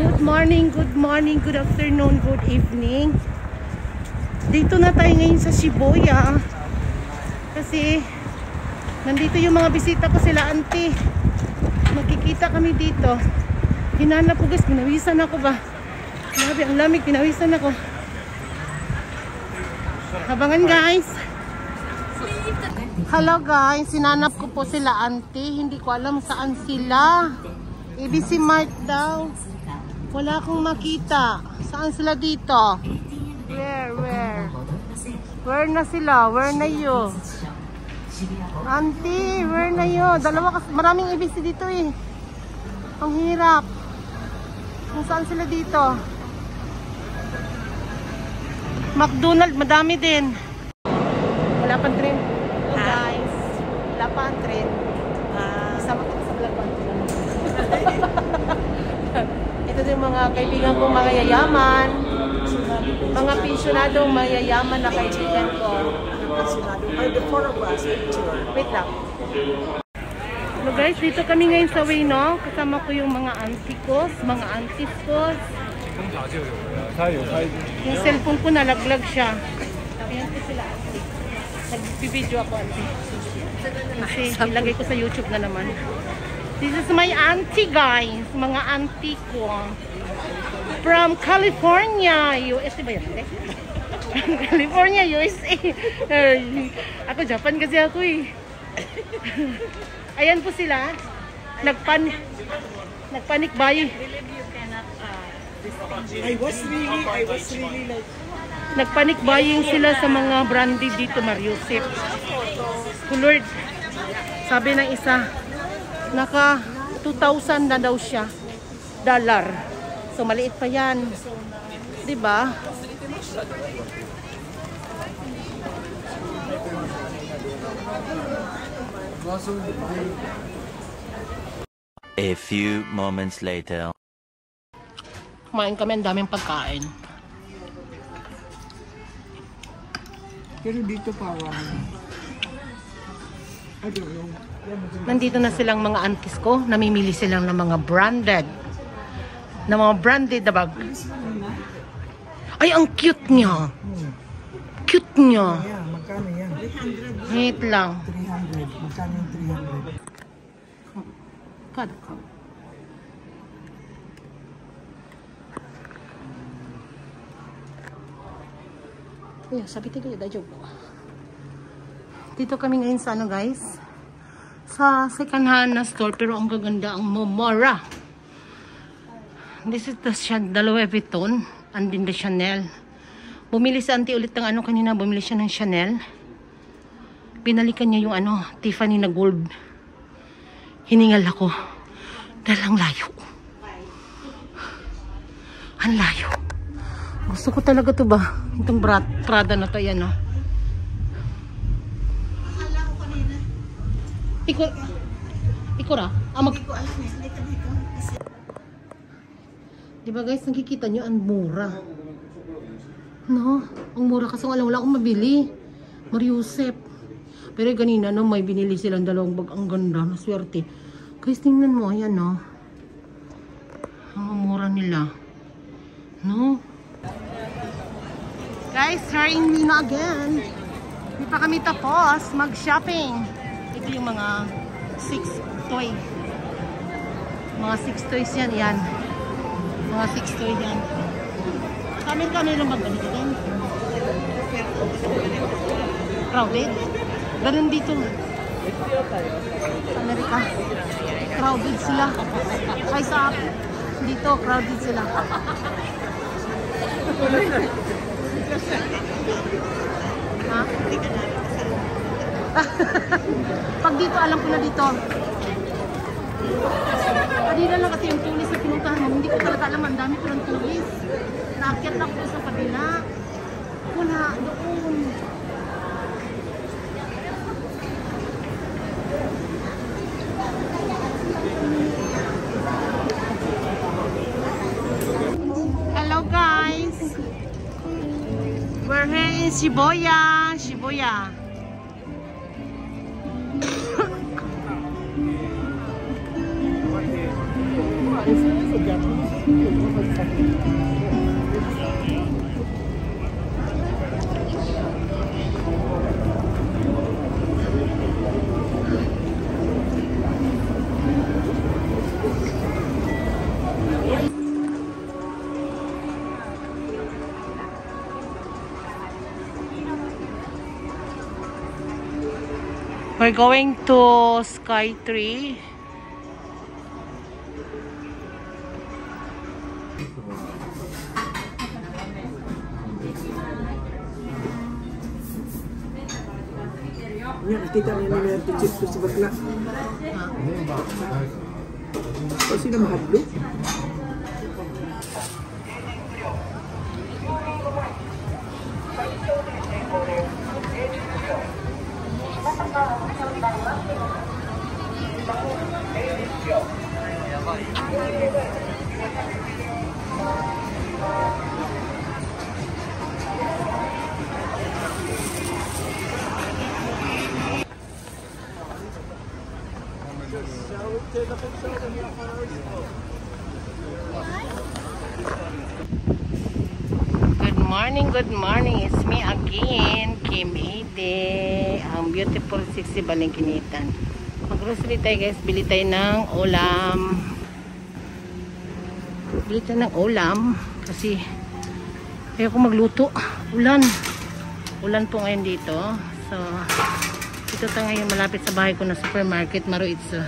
Good morning, good afternoon, good evening. Dito na tayo ngayon sa Shibuya. Kasi nandito yung mga bisita ko sila auntie. Magkikita kami dito. Hinanap ko guys, pinawisan ako ba? Grabe, ang lamig, pinawisan ako. Habangan guys. Hello guys, sinanap ko po sila auntie. Hindi ko alam saan sila. ABC Mart daw. Wala akong makita. Saan sila dito? Where? Where na sila? Where na you? Auntie, where na you? Dalawa kasi, maraming ABC dito eh. Ang hirap. Kung saan sila dito? McDonald's, madami din. Wala pang train. Oh guys, wala pang train. Isama ko sa vlog. Ito din mga kaibigan kong mga yayaman. Mga pensyonadong mayayaman na kaibigan ko. Wait lang. So guys, dito kami ngayon sa Ueno. Kasama ko yung mga auntie ko, mga aunties ko. Yung cellphone ko nalaglag siya. Ayan po sila auntie. Nag-video ako auntie. Kasi ilagay ko sa YouTube na naman. This is my auntie guys. Mga auntie ko. From California, USA ba yan? California, USA. Ako Japan kasi ako eh. Ayan po sila. Nagpanic buy. I was really like Nagpanic buying sila sa mga branded dito, Mariusip. Colored. Sabi ng isa, naka 2,000 na daw siya. Dollar. So maliit pa yan. 'Di ba? A few moments later. Kumain kami, ang daming pagkain. pero dito parang I don't know. Nandito na silang mga aunties ko. Namimili silang ng mga branded. Na mga branded na bag. Ay, ang cute niya. Cute niya. Yeah, magkano yan? Hit lang. 300. Magkano yung 300? Kada ka. Ayan, sabi tayo, dajob. Dito kami ngayon sa ano guys? Sa second hand na store, pero ang gaganda, ang mumura. This is the Louis Vuitton and then the Chanel. Bumili si auntie ulit ng ano kanina, bumili siya ng Chanel. Binalikan niya yung ano, Tiffany na gold. Hiningal ako. Dahil ang layo. Ang layo. Gusto ko talaga to ba? Itong Prada na to, yan o. Ikura? Diba guys, nakikita nyo, ang mura. No? Ang mura kasi wala akong mabili. Mariusep. Pero ganina, no, may binili silang dalawang bag. Ang ganda, maswerte. Guys, tingnan mo, ayan, no? Ang mura nila. No? Guys, trying me na again. Hindi pa kami tapos mag-shopping. Ito yung mga 6 toy. Mga 6 toys yan, yan. Mga 6 toy yan. Kami lang magbanito din. Crowded? Ganun dito. Sa Amerika. Crowded sila. Ay sa dito, crowded sila. Ha? Pag dito, alam ko na dito. Kanina lang kasi yung tulis na pinuntahan mo, hindi ko talaga alam, ang dami ko ng tulis. Naakyat lang ko sa kabila. Wala, doon. Hello guys! We're here in Shibuya. Shibuya. We're going to Sky Tree. Yan, kita niya nila yung tichip ko sa bakla. O sino mahadlo? Good morning. It's me again, Kim Ede. Ang beautiful 60 Balingkinitan. Mag-grocery tayo guys. Bili tayo ng ulam. Kasi ayoko magluto. Ulan po ngayon dito. So, ito tayo ngayon malapit sa bahay ko na supermarket, Maruitsu.